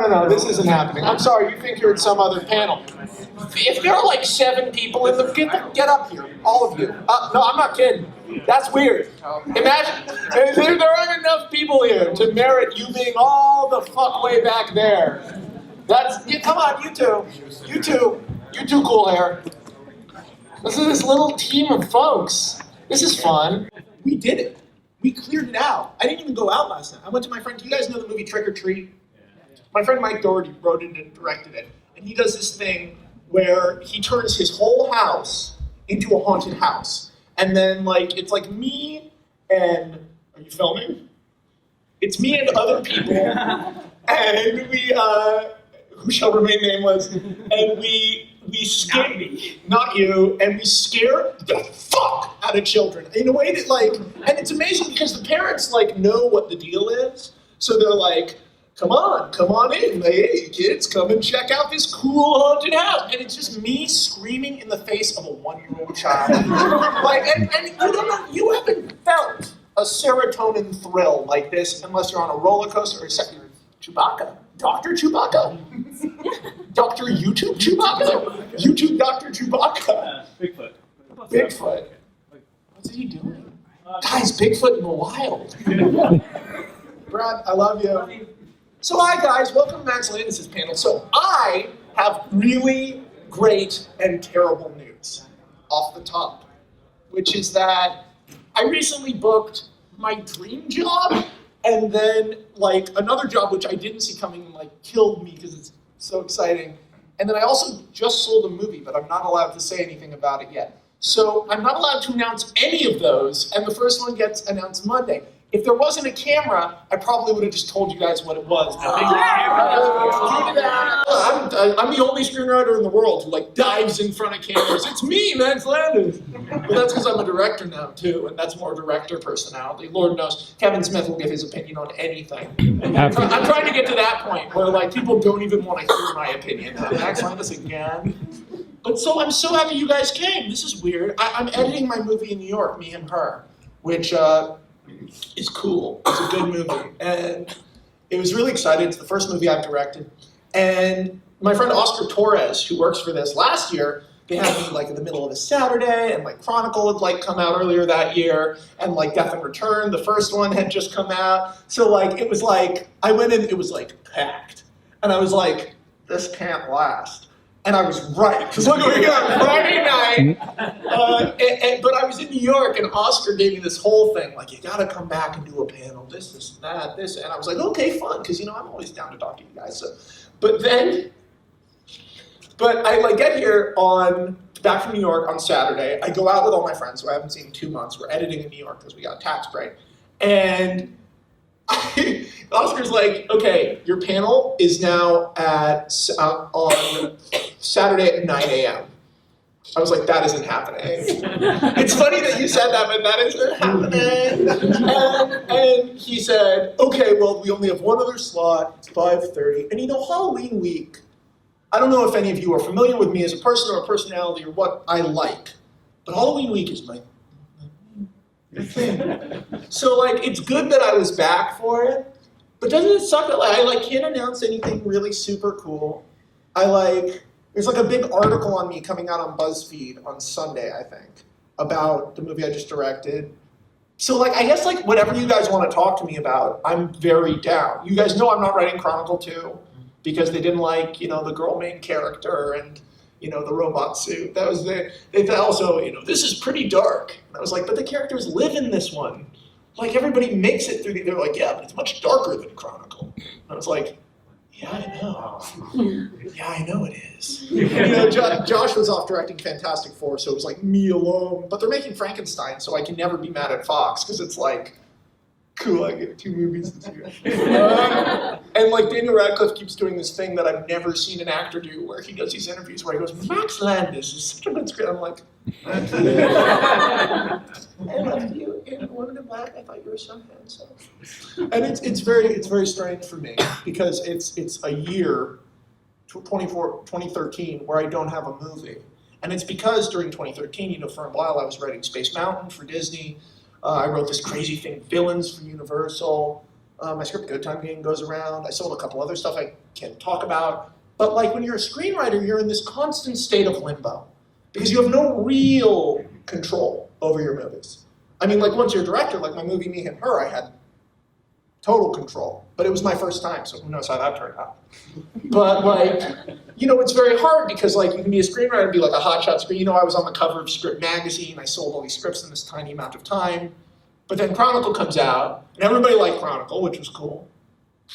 No, this isn't happening. I'm sorry, you think you're at some other panel. If there are like 7 people in the, get up here, all of you. No, I'm not kidding. That's weird. Imagine, there aren't enough people here to merit you being all the fuck way back there. Come on, you two. You two cool hair. This is this little team of folks. This is fun. We did it. We cleared it out. I didn't even go out last night. I went to my friend, do you guys know the movie Trick or Treat? My friend Mike Doherty wrote it and directed it. And he does this thing where he turns his whole house into a haunted house. And then it's like me and, are you filming? It's me and other people. And we, who shall remain nameless, and we scare, not you, and we scare the fuck out of children in a way that and it's amazing because the parents know what the deal is. So they're like, come on in, hey kids, come and check out this cool haunted house. And it's just me screaming in the face of a 1-year-old child. And you haven't felt a serotonin thrill like this unless you're on a roller coaster or Chewbacca. Dr. Chewbacca? Dr. YouTube Chewbacca? YouTube Dr. Chewbacca? Bigfoot. What's he doing? Guys, Bigfoot in the wild. Brad, I love you. So hi guys, welcome to Max Landis' panel. So I have really great and terrible news off the top, which is that I recently booked my dream job, and then another job which I didn't see coming killed me because it's so exciting. And then I also just sold a movie, but I'm not allowed to say anything about it yet. So I'm not allowed to announce any of those, and the first one gets announced Monday. If there wasn't a camera, I probably would have just told you guys what it was. I'm the only screenwriter in the world who dives in front of cameras. It's me, Max Landis. But that's because I'm a director now too, and that's more director personality. Lord knows, Kevin Smith will give his opinion on anything. I'm trying to get to that point where people don't even want to hear my opinion. Max Landis again. But so I'm so happy you guys came. This is weird. I'm editing my movie in New York, Me and Her, which is cool. It's a good movie. And it was really exciting. It's the first movie I've directed. And my friend Oscar Torres, who works for this last year, they had me in the middle of a Saturday, and Chronicle had come out earlier that year, and Death and Return, the first one, had just come out. So it was I went in, it was packed. And I was this can't last. And I was right, because look what we got, Friday night. But I was in New York, and Oscar gave me this whole thing, you gotta come back and do a panel, this, that, this. And I was like, okay, fun, because I'm always down to talk to you guys. So, but I get here back from New York on Saturday. I go out with all my friends who I haven't seen in 2 months. We're editing in New York because we got a tax break. And Oscar's okay, your panel is now on Saturday at 9 a.m. I was that isn't happening. It's funny that you said that, but that isn't happening. And he said, okay, well, we only have one other slot. It's 5:30. And Halloween week, I don't know if any of you are familiar with me as a person or a personality or what I like, but Halloween week is my thing. So it's good that I was back for it, but doesn't it suck that I can't announce anything really super cool? There's a big article on me coming out on BuzzFeed on Sunday, I think, about the movie I just directed. So I guess whatever you guys want to talk to me about, I'm very down. You guys know I'm not writing Chronicle 2 because they didn't the girl main character and the robot suit. That was they also, this is pretty dark. And I was but the characters live in this one. Everybody makes it through they're yeah, but it's much darker than Chronicle. And I was yeah, I know. Yeah, I know it is. Josh was off directing Fantastic Four, so it was me alone. But they're making Frankenstein, so I can never be mad at Fox, because it's cool, I get 2 movies this year. And Daniel Radcliffe keeps doing this thing that I've never seen an actor do, where he does these interviews where he goes, Max Landis is such a good script. I'm I love you in Woman in Black. I thought you were so handsome. And it's very strange for me, because it's a year, 2013, where I don't have a movie. And it's because during 2013, for a while I was writing Space Mountain for Disney. I wrote this crazy thing, Villains for Universal. My script Good Time Game goes around. I sold a couple other stuff I can't talk about. But like when you're a screenwriter, you're in this constant state of limbo because you have no real control over your movies. I mean, like once you're a director, like my movie Me and Her, I had total control. But it was my first time, so who knows how that turned out. But like, it's very hard because like you can be a screenwriter and be like a hotshot screen. I was on the cover of Script magazine. I sold all these scripts in this tiny amount of time. But then Chronicle comes out, and everybody liked Chronicle, which was cool.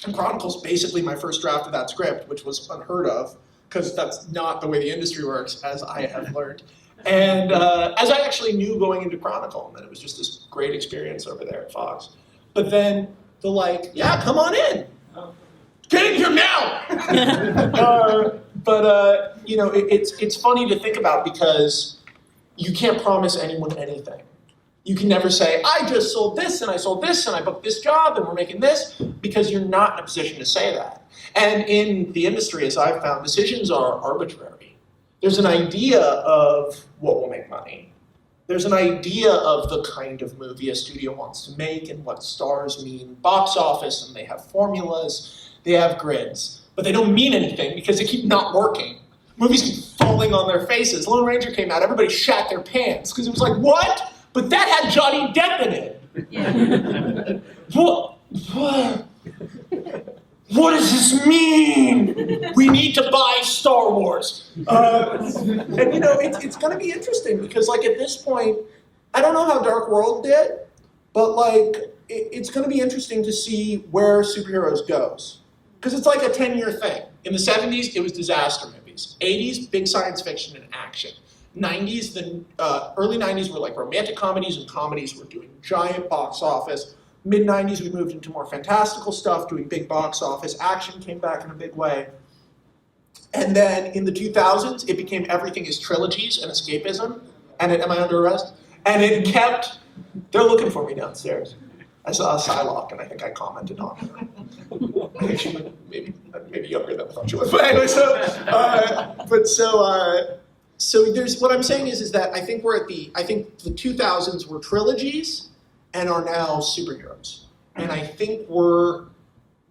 And Chronicle's basically my first draft of that script, which was unheard of, because that's not the way the industry works, as I have learned. And as I actually knew going into Chronicle, and then it was just this great experience over there at Fox. But then they're like, yeah, come on in. Get in here now! It's funny to think about because you can't promise anyone anything. You can never say, I just sold this, and I sold this, and I booked this job, and we're making this, because you're not in a position to say that. And in the industry, as I've found, decisions are arbitrary. There's an idea of what will make money. There's an idea of the kind of movie a studio wants to make and what stars mean box office, and they have formulas, they have grids, but they don't mean anything because they keep not working. Movies keep falling on their faces. Lone Ranger came out, everybody shat their pants because it was like, what? But that had Johnny Depp in it. What does this mean? We need to buy Star Wars. It's going to be interesting because, like, at this point, I don't know how Dark World did, but like, it's going to be interesting to see where superheroes goes because it's like a 10-year thing. In the 70s, it was disaster movies. 80s, big science fiction and action. 90s, early 90s were like romantic comedies, and comedies were doing giant box office. Mid-90s, we moved into more fantastical stuff, doing big box office. Action came back in a big way. And then in the 2000s, it became everything is trilogies and escapism. And am I under arrest? And it kept, they're looking for me downstairs. I saw a Psylocke, and I think I commented on her. I think she was maybe younger than I thought she was. But anyway, so there's what I'm saying is that I think the 2000s were trilogies and are now superheroes. And I think we're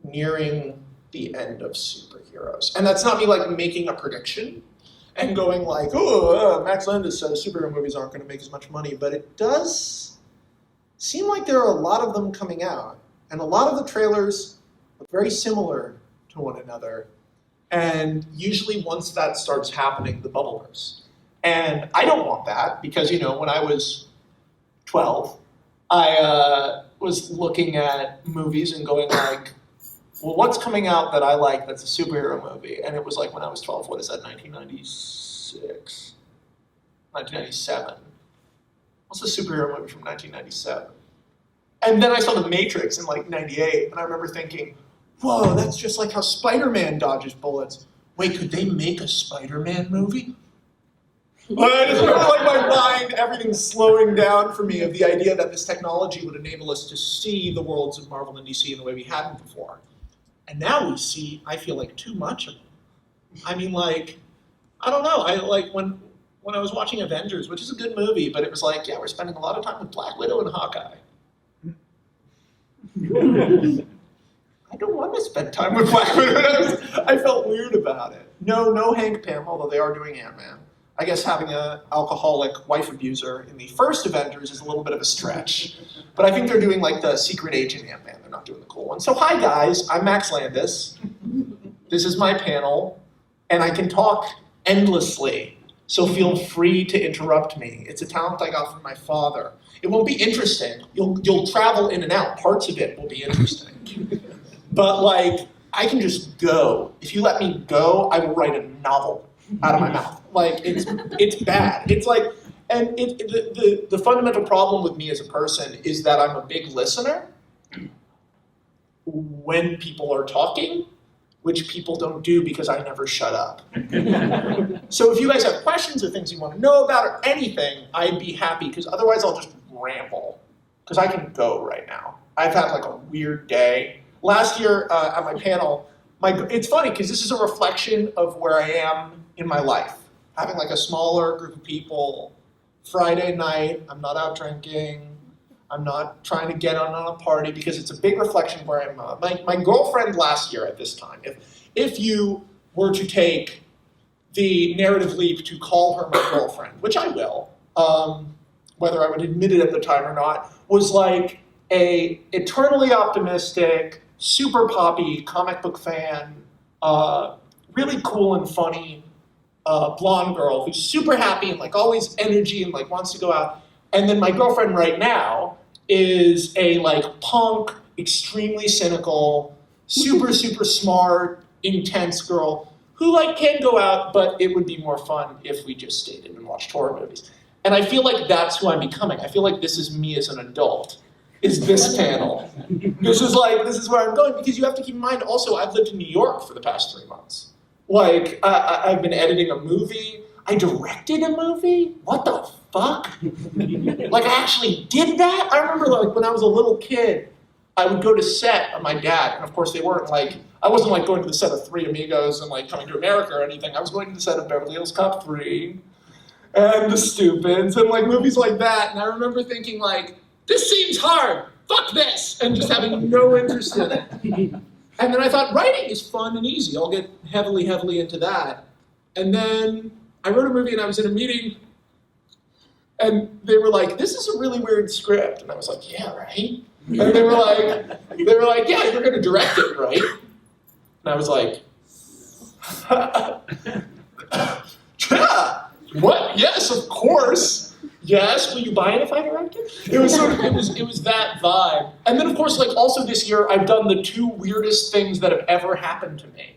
nearing the end of superheroes. And that's not me like making a prediction and going like, Max Landis says superhero movies aren't going to make as much money, but it does seem like there are a lot of them coming out. And a lot of the trailers look very similar to one another. And usually once that starts happening, the bubble bursts. And I don't want that because, when I was 12, I was looking at movies and going like, well, what's coming out that I like that's a superhero movie? And it was like when I was 12, what is that, 1996? 1997. What's the superhero movie from 1997? And then I saw The Matrix in like 98, and I remember thinking, whoa, that's just like how Spider-Man dodges bullets. Wait, could they make a Spider-Man movie? I just remember like my mind, everything's slowing down for me of the idea that this technology would enable us to see the worlds of Marvel and DC in the way we hadn't before. And now we see, I feel like, too much of them. I mean, like, I don't know. I like when I was watching Avengers, which is a good movie, but it was like, yeah, we're spending a lot of time with Black Widow and Hawkeye. I don't want to spend time with Black Widow. I felt weird about it. No Hank Pym, although they are doing Ant-Man. I guess having an alcoholic wife abuser in the first Avengers is a little bit of a stretch. But I think they're doing like the secret agent Ant-Man. They're not doing the cool one. So hi guys, I'm Max Landis. This is my panel, and I can talk endlessly. So feel free to interrupt me. It's a talent I got from my father. It won't be interesting. You'll travel in and out. Parts of it will be interesting. But like, I can just go. If you let me go, I will write a novel out of my mouth. Like, it's bad. It's like, and the fundamental problem with me as a person is that I'm a big listener when people are talking, which people don't do because I never shut up. So if you guys have questions or things you want to know about or anything, I'd be happy, because otherwise I'll just ramble, because I can go right now. I've had like a weird day. Last year at my panel, it's funny because this is a reflection of where I am in my life. Having like a smaller group of people, Friday night, I'm not out drinking, I'm not trying to get on a party because it's a big reflection of where I'm my girlfriend last year at this time, if you were to take the narrative leap to call her my girlfriend, which I will, whether I would admit it at the time or not, was like a eternally optimistic, super poppy comic book fan, really cool and funny blonde girl who's super happy and like always energy and like wants to go out. And then my girlfriend right now is a like punk, extremely cynical, super, super smart, intense girl who like can go out, but it would be more fun if we just stayed in and watched horror movies. And I feel like that's who I'm becoming. I feel like this is me as an adult, is this panel. This is where I'm going, because you have to keep in mind also I've lived in New York for the past 3 months. Like, I've been editing a movie. I directed a movie? What the fuck? Like, I actually did that? I remember, like, when I was a little kid, I would go to set of my dad, and of course they weren't, like, I wasn't, like, going to the set of Three Amigos and, like, Coming to America or anything. I was going to the set of Beverly Hills Cop 3 and The Stupids and, like, movies like that, and I remember thinking, like, this seems hard. Fuck this! And just having no interest in it. And then I thought, writing is fun and easy. I'll get heavily, heavily into that. And then I wrote a movie and I was in a meeting and they were like, this is a really weird script. And I was like, yeah, right? And they were like, yeah, you're gonna direct it, right? And I was like, yeah, what? Yes, of course. Yes, will you buy it if I direct it? It was sort of, it was that vibe. And then of course, like also this year, I've done the 2 weirdest things that have ever happened to me.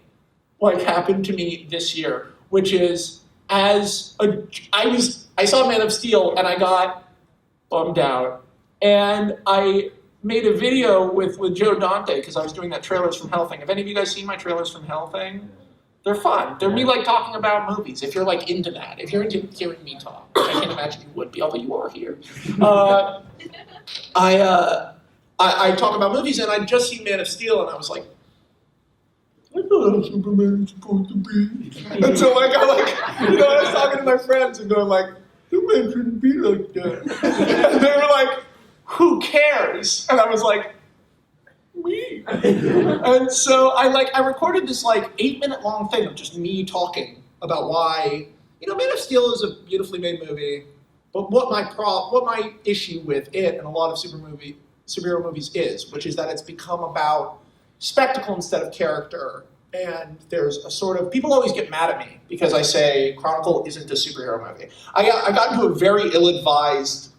Like happened to me this year, which is I saw Man of Steel and I got bummed out. And I made a video with Joe Dante because I was doing that Trailers from Hell thing. Have any of you guys seen my Trailers from Hell thing? They're fun. They're me like talking about movies, if you're like into that. If you're into hearing me talk, which I can't imagine you would be, although you are here. I talk about movies and I'd just seen Man of Steel and I was like, I know how Superman is supposed to be. And so like I was talking to my friends and going like, Superman shouldn't be like that. And they were like, who cares? And I was like, me. And so I recorded this like 8-minute long thing of just me talking about why, Man of Steel is a beautifully made movie, but what my issue with it and a lot of superhero movies is, which is that it's become about spectacle instead of character. And there's a sort of, people always get mad at me because I say Chronicle isn't a superhero movie. I got into a very ill-advised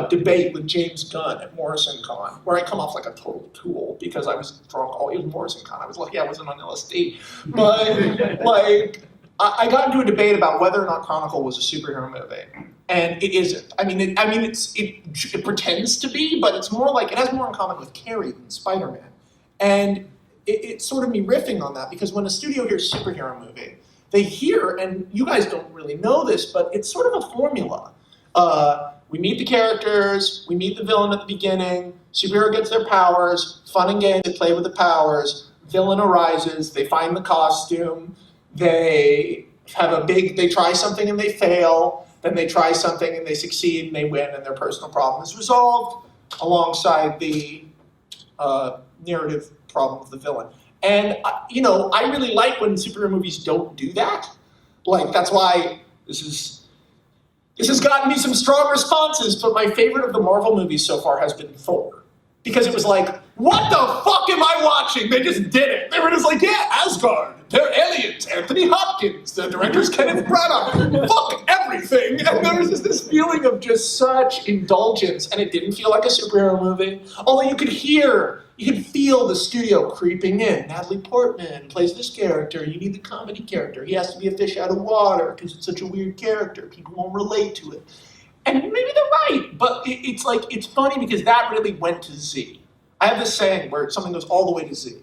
debate with James Gunn at Morrison Con, where I come off like a total tool because I was drunk all year Morrison Con. I was lucky I wasn't on LSD. But like, I got into a debate about whether or not Chronicle was a superhero movie, and it isn't. It pretends to be, but it's more like, it has more in common with Carrie than Spider-Man. And it's sort of me riffing on that because when a studio hears superhero movie, they hear, and you guys don't really know this, but it's sort of a formula. We meet the characters, we meet the villain at the beginning, superhero gets their powers, fun and games, they play with the powers, villain arises, they find the costume, they try something and they fail, then they try something and they succeed and they win and their personal problem is resolved alongside the narrative problem of the villain. And, I really like when superhero movies don't do that. Like, that's why this has gotten me some strong responses, but my favorite of the Marvel movies so far has been Thor. Because it was like, what the fuck am I watching? They just did it. They were just like, yeah, Asgard, they're aliens, Anthony Hopkins, the director's Kenneth Branagh, fuck everything. And there was just this feeling of just such indulgence, and it didn't feel like a superhero movie. Although you could feel the studio creeping in. Natalie Portman plays this character. You need the comedy character. He has to be a fish out of water because it's such a weird character. People won't relate to it. And maybe they're right, but it's funny because that really went to Z. I have this saying where something goes all the way to Z.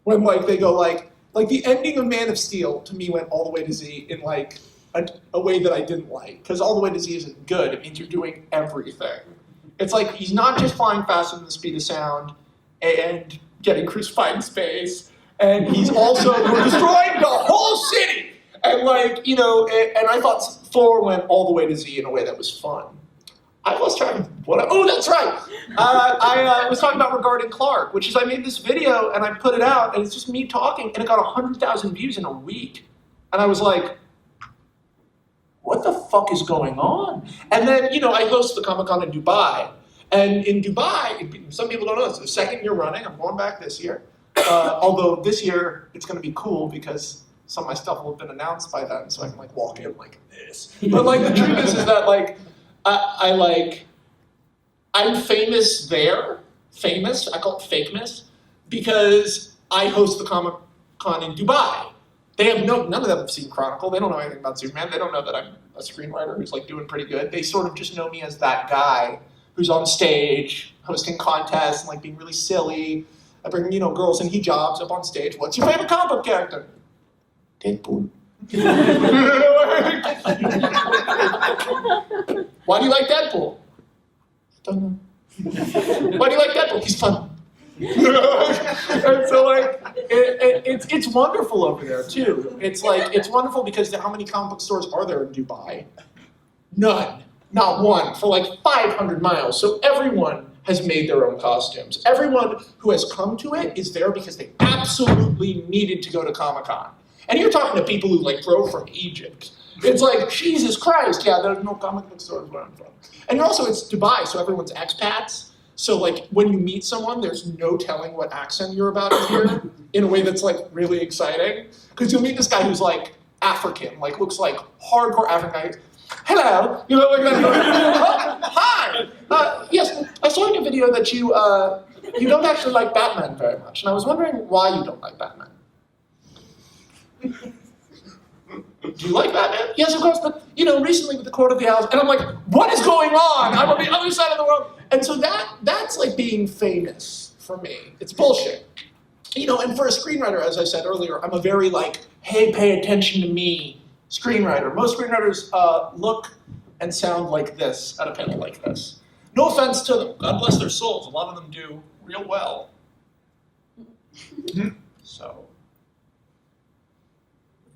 When they go like the ending of Man of Steel to me went all the way to Z in like a way that I didn't like. Because all the way to Z isn't good. It means you're doing everything. It's like he's not just flying faster than the speed of sound and getting crucified in space, and he's also destroying the whole city. And and I thought Thor went all the way to Z in a way that was fun. I lost track of what oh, that's right. I was talking about regarding Clark, which is I made this video and I put it out and it's just me talking and it got 100,000 views in a week. And I was like, what the fuck is going on? And then, you know, I host the Comic-Con in Dubai. And in Dubai, some people don't know this, the second year running, I'm going back this year. Although this year, it's gonna be cool because some of my stuff will have been announced by then, so I can like walk in like this. But like the truth is that like, I'm famous there, I call it fakeness, because I host the Comic-Con in Dubai. They have none of them have seen Chronicle, they don't know anything about Superman, they don't know that I'm a screenwriter who's like doing pretty good. They sort of just know me as that guy who's on stage, hosting contests and like being really silly. I bring, you know, girls in hijabs up on stage. What's your favorite comic book character? Deadpool. Why do you like Deadpool? Don't know. Why do you like Deadpool? He's fun. And so like, it's wonderful over there too. It's like, it's wonderful because how many comic book stores are there in Dubai? None. Not one, for like 500 miles. So everyone has made their own costumes. Everyone who has come to it is there because they absolutely needed to go to Comic-Con. And you're talking to people who like drove from Egypt. It's like, Jesus Christ, yeah, there's no comic book stores where I'm from. And also it's Dubai, so everyone's expats. So like when you meet someone, there's no telling what accent you're about to hear in a way that's like really exciting. Because you'll meet this guy who's like African, like looks like hardcore African guy. Hello, you know, like that. Hi, yes, I saw in your video that you don't actually like Batman very much, and I was wondering why you don't like Batman. Do you like Batman? Yes, of course, but you know, recently with the Court of the Owls, and I'm like, what is going on? I'm on the other side of the world, and so that's like being famous for me. It's bullshit. You know, and for a screenwriter, as I said earlier, I'm a very like, hey, pay attention to me screenwriter. Most screenwriters look and sound like this at a panel like this. No offense to them, God bless their souls. A lot of them do real well. So,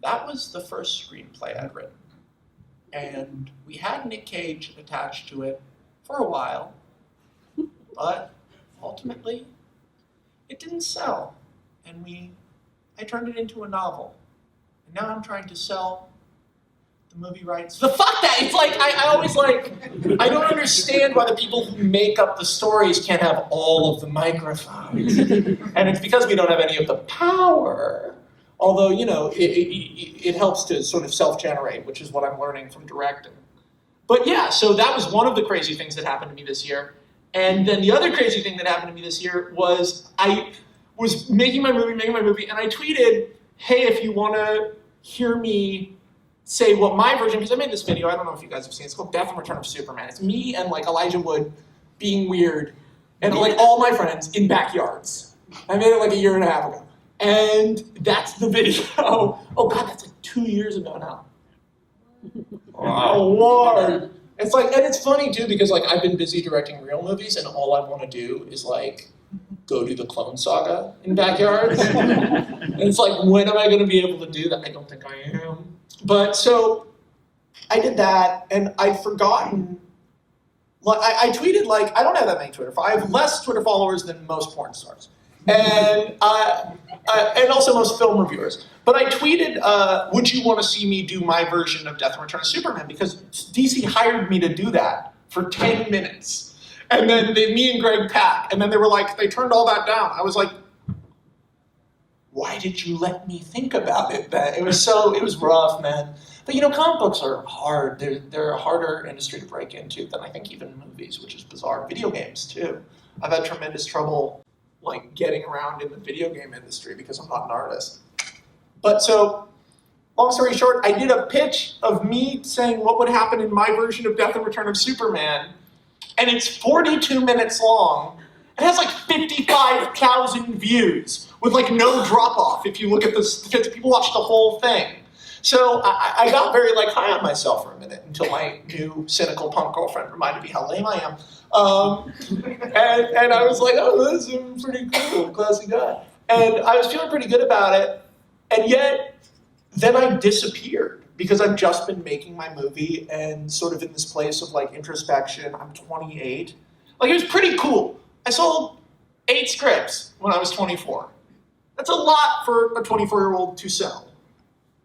that was the first screenplay I'd written. And we had Nick Cage attached to it for a while, but ultimately, it didn't sell. And I turned it into a novel. And now I'm trying to sell the movie rights. The fuck that! It's like, I always like, I don't understand why the people who make up the stories can't have all of the microphones. And it's because we don't have any of the power. Although, you know, it helps to sort of self-generate, which is what I'm learning from directing. But yeah, so that was one of the crazy things that happened to me this year. And then the other crazy thing that happened to me this year was I was making my movie, and I tweeted, hey, if you want to hear me say what my version, because I made this video, I don't know if you guys have seen it, it's called Death and Return of Superman. It's me and like Elijah Wood being weird, and like all my friends in backyards. I made it like a year and a half ago. And that's the video. Oh God, that's like 2 years ago now. Oh Lord. It's like, and it's funny too, because like I've been busy directing real movies and all I want to do is like go do the Clone Saga in backyards. And it's like, when am I going to be able to do that? I don't think I am. But so I did that and I'd forgotten, I tweeted like, I don't have that many Twitter followers. I have less Twitter followers than most porn stars. And also most film reviewers. But I tweeted, would you want to see me do my version of Death and Return of Superman? Because DC hired me to do that for 10 minutes. And then me and Greg Pak, and then they were like, they turned all that down. I was like, why did you let me think about it then? It was rough, man. But you know, comic books are hard. They're a harder industry to break into than I think even movies, which is bizarre. Video games too. I've had tremendous trouble like getting around in the video game industry because I'm not an artist. But so, long story short, I did a pitch of me saying what would happen in my version of Death and Return of Superman, and it's 42 minutes long. It has like 55,000 views with like no drop off if you look at this, because people watch the whole thing. So I got very like high on myself for a minute until my new cynical punk girlfriend reminded me how lame I am. And I was like, oh, this is pretty cool, classy guy. And I was feeling pretty good about it, and yet then I disappeared because I've just been making my movie and sort of in this place of like introspection. I'm 28. Like, it was pretty cool. I sold 8 scripts when I was 24. That's a lot for a 24-year-old to sell.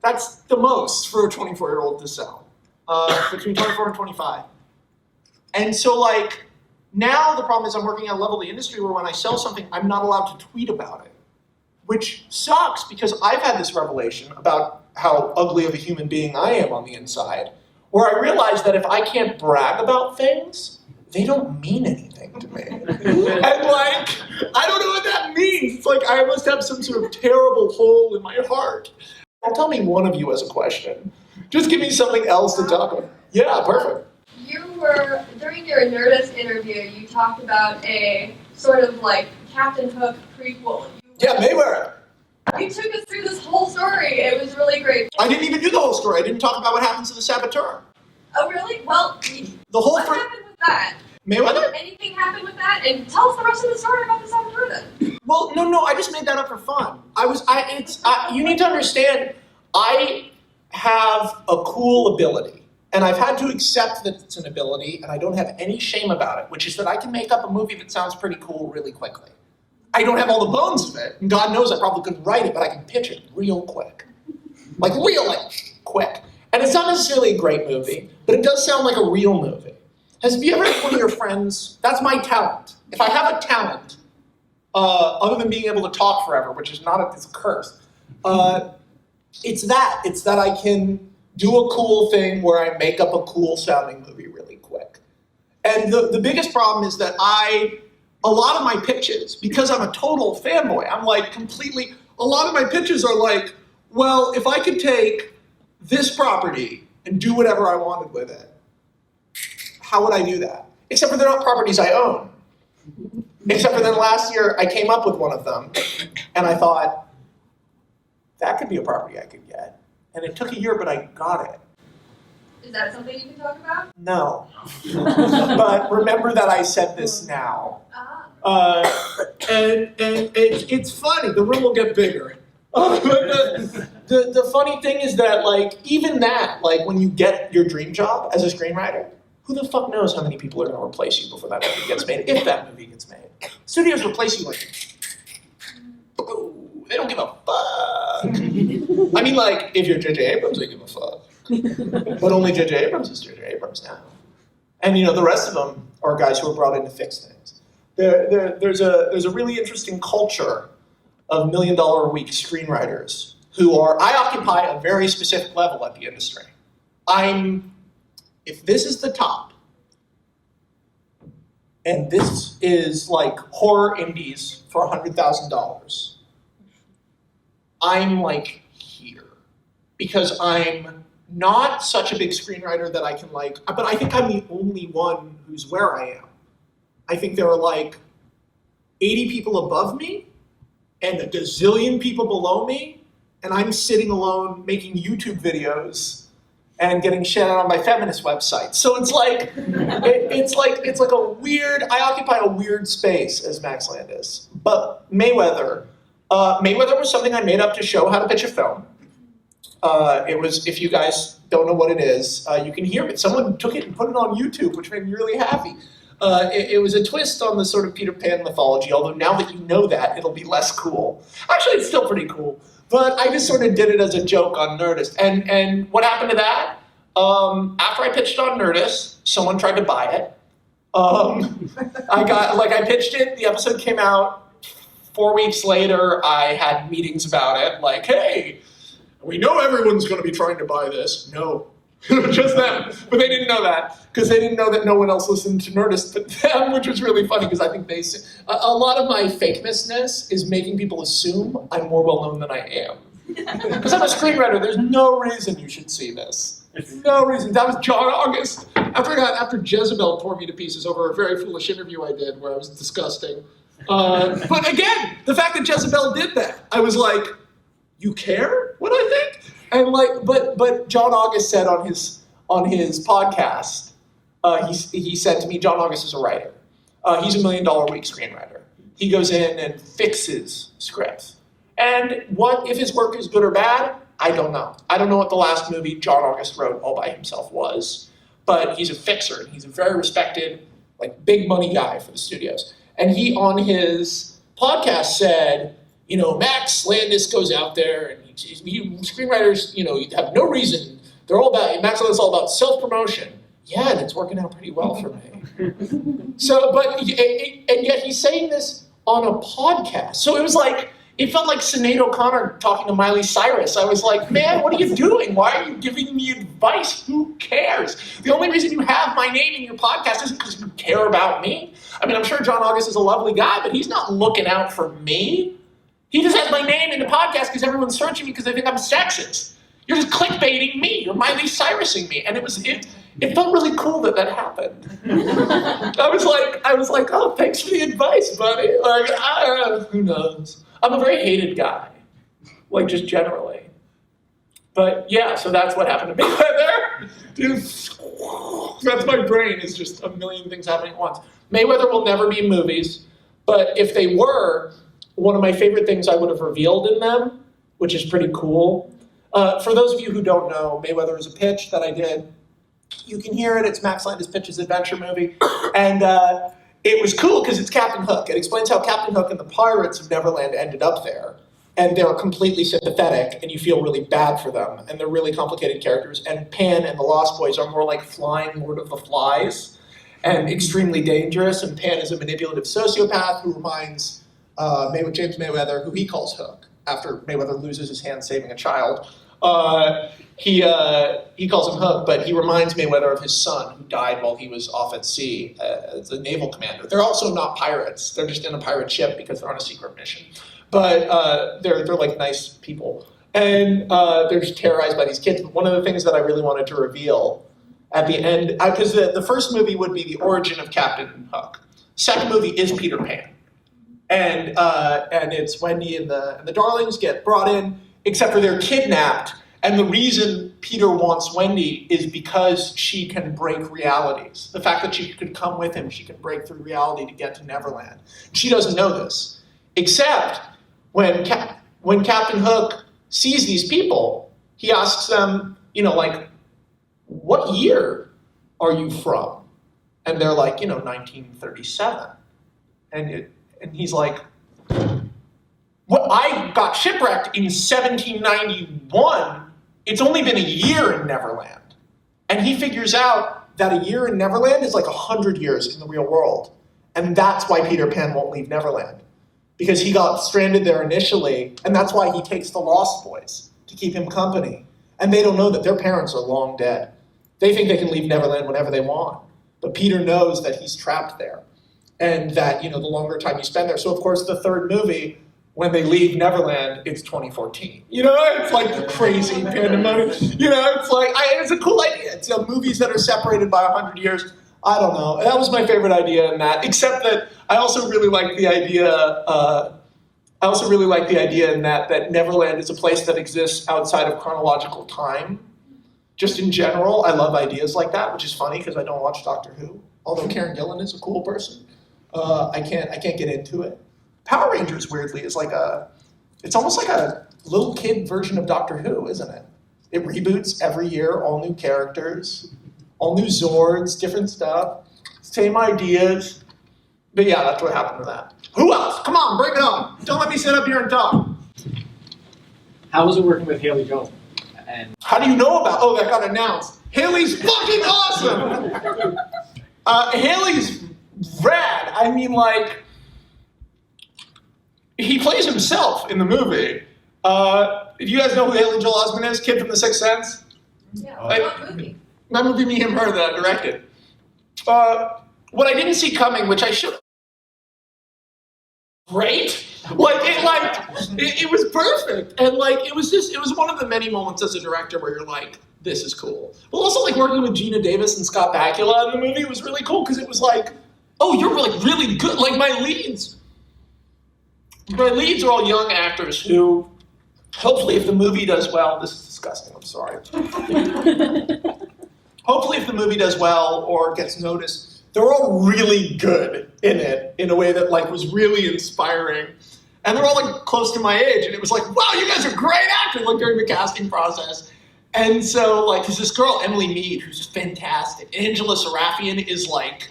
That's the most for a 24-year-old to sell, between 24 and 25. And so, like, now the problem is I'm working at a level of the industry where when I sell something, I'm not allowed to tweet about it, which sucks because I've had this revelation about how ugly of a human being I am on the inside, where I realize that if I can't brag about things, they don't mean anything to me. And like, I don't know what that means. It's like I must have some sort of terrible hole in my heart. Tell me one of you has a question. Just give me something else to talk about. Yeah, perfect. You were, during your Nerdist interview, you talked about a sort of like Captain Hook prequel. Yeah, Mayweather. You took us through this whole story. It was really great. I didn't even do the whole story. I didn't talk about what happens to the saboteur. Oh, really? Well, what happened with that? Mayweather? Anything happened with that? And tell us the rest of the story about the saboteur then. Well, no, I just made that up for fun. You need to understand, I have a cool ability, and I've had to accept that it's an ability, and I don't have any shame about it, which is that I can make up a movie that sounds pretty cool really quickly. I don't have all the bones of it, and God knows I probably couldn't write it, but I can pitch it real quick. Like, quick. And it's not necessarily a great movie, but it does sound like a real movie. Have you ever had one of your friends, that's my talent. If I have a talent, other than being able to talk forever, which is not it's a curse, it's that I can do a cool thing where I make up a cool sounding movie really quick. And the biggest problem is that a lot of my pitches, because I'm a total fanboy, I'm like completely, a lot of my pitches are like, well, if I could take this property and do whatever I wanted with it, how would I do that? Except for they're not properties I own. Except for then last year, I came up with one of them, and I thought, that could be a property I could get. And it took a year, but I got it. Is that something you can talk about? No. But remember that I said this now. And it's funny, the room will get bigger. But the funny thing is that, like, even that, like, when you get your dream job as a screenwriter, who the fuck knows how many people are going to replace you before that movie gets made, if that movie gets made. Studios replace you like, they don't give a fuck. I mean, like, if you're J.J. Abrams, they give a fuck. But only J.J. Abrams is J.J. Abrams now. And, you know, the rest of them are guys who are brought in to fix things. There's a really interesting culture of $1 million a week screenwriters who I occupy a very specific level at the industry. If this is the top, and this is like horror indies for $100,000, I'm like here. Because I'm not such a big screenwriter that I can like, but I think I'm the only one who's where I am. I think there are like 80 people above me and a gazillion people below me, and I'm sitting alone making YouTube videos and getting shit out on my feminist website. So it's like, it's like a weird, I occupy a weird space as Max Landis. But Mayweather was something I made up to show how to pitch a film. It was, if you guys don't know what it is, you can hear it. Someone took it and put it on YouTube, which made me really happy. It was a twist on the sort of Peter Pan mythology, although now that you know that, it'll be less cool. Actually, it's still pretty cool. But I just sort of did it as a joke on Nerdist. And what happened to that? After I pitched it on Nerdist, someone tried to buy it. I pitched it, the episode came out, 4 weeks later, I had meetings about it, like, hey, we know everyone's going to be trying to buy this. No. Just them. But they didn't know that, because they didn't know that no one else listened to Nerdist but them, which was really funny, because I think a lot of my fakeness is making people assume I'm more well-known than I am. Because I'm a screenwriter, there's no reason you should see this. No reason. That was John August. After Jezebel tore me to pieces over a very foolish interview I did where I was disgusting. But again, the fact that Jezebel did that, I was like, you care what I think? And like, but John August said on his podcast, he said to me, John August is a writer. He's $1 million a week screenwriter. He goes in and fixes scripts. And what if his work is good or bad? I don't know. I don't know what the last movie John August wrote all by himself was, but he's a fixer. He's a very respected, like, big money guy for the studios. And he, on his podcast, said, you know, Max Landis goes out there and screenwriters, you know, have no reason. They're all about, Max Landis is all about self-promotion. Yeah, and it's working out pretty well for me. So, but, and yet he's saying this on a podcast. So it was like, it felt like Sinead O'Connor talking to Miley Cyrus. I was like, man, what are you doing? Why are you giving me advice? Who cares? The only reason you have my name in your podcast isn't because you care about me. I mean, I'm sure John August is a lovely guy, but he's not looking out for me. He just has my name in the podcast because everyone's searching me because they think I'm sexist. You're just clickbaiting me. You're Miley Cyrusing me. And it felt really cool that happened. I was like, oh, thanks for the advice, buddy. Like, who knows? I'm a very hated guy, like, just generally. But yeah, so that's what happened to Mayweather. Dude, that's my brain. Is just a million things happening at once. Mayweather will never be in movies, but if they were, one of my favorite things I would have revealed in them, which is pretty cool. For those of you who don't know, Mayweather is a pitch that I did. You can hear it. It's Max Landis' Pitch's adventure movie. And it was cool because it's Captain Hook. It explains how Captain Hook and the pirates of Neverland ended up there. And they're completely sympathetic, and you feel really bad for them. And they're really complicated characters. And Pan and the Lost Boys are more like flying Lord of the Flies and extremely dangerous. And Pan is a manipulative sociopath who reminds James Mayweather, who he calls Hook, after Mayweather loses his hand saving a child. He calls him Hook, but he reminds Mayweather of his son who died while he was off at sea as a naval commander. They're also not pirates. They're just in a pirate ship because they're on a secret mission. But they're like nice people. And they're just terrorized by these kids. But one of the things that I really wanted to reveal at the end, because the first movie would be the origin of Captain Hook. Second movie is Peter Pan. And it's Wendy and the Darlings get brought in, except for they're kidnapped. And the reason Peter wants Wendy is because she can break realities. The fact that she could come with him, she can break through reality to get to Neverland. She doesn't know this, except when Captain Hook sees these people, he asks them, you know, like, what year are you from? And they're like, you know, 1937. And he's like, well, I got shipwrecked in 1791. It's only been a year in Neverland. And he figures out that a year in Neverland is like 100 years in the real world. And that's why Peter Pan won't leave Neverland. Because he got stranded there initially, and that's why he takes the Lost Boys to keep him company. And they don't know that their parents are long dead. They think they can leave Neverland whenever they want. But Peter knows that he's trapped there. And that, you know, the longer time you spend there. So, of course, the third movie, when they leave Neverland, it's 2014. You know, it's like the crazy pandemonium. You know, it's like, it's a cool idea. It's, you know, movies that are separated by 100 years. I don't know. That was my favorite idea in that, except that I also really like the idea, in that Neverland is a place that exists outside of chronological time. Just in general, I love ideas like that, which is funny because I don't watch Doctor Who. Although Karen Gillan is a cool person. I can't get into it. Power Rangers, weirdly, is like it's almost like a little kid version of Doctor Who, isn't it? It reboots every year, all new characters, all new Zords, different stuff, same ideas. But yeah, that's what happened to that. Who else? Come on, bring it on. Don't let me sit up here and talk. How was it working with Haley Joel? And how do you know about? Oh, that got announced. Haley's fucking awesome. Haley's rad. I mean, like, he plays himself in the movie. If you guys know who Haley Joel Osment is, kid from The Sixth Sense. Yeah, what movie? That movie me and her that directed. What I didn't see coming, which I should have. Great. It was perfect. And like, it was one of the many moments as a director where you're like, this is cool. But also like working with Gina Davis and Scott Bakula in the movie was really cool because it was like, oh, you're like really good. Like my leads are all young actors who, hopefully if the movie does well, this is disgusting, I'm sorry. Hopefully if the movie does well or gets noticed, they're all really good in it in a way that like was really inspiring. And they're all like close to my age, and it was like, wow, you guys are great actors, like during the casting process. And so like, there's this girl, Emily Mead, who's just fantastic. Angela Serafian is like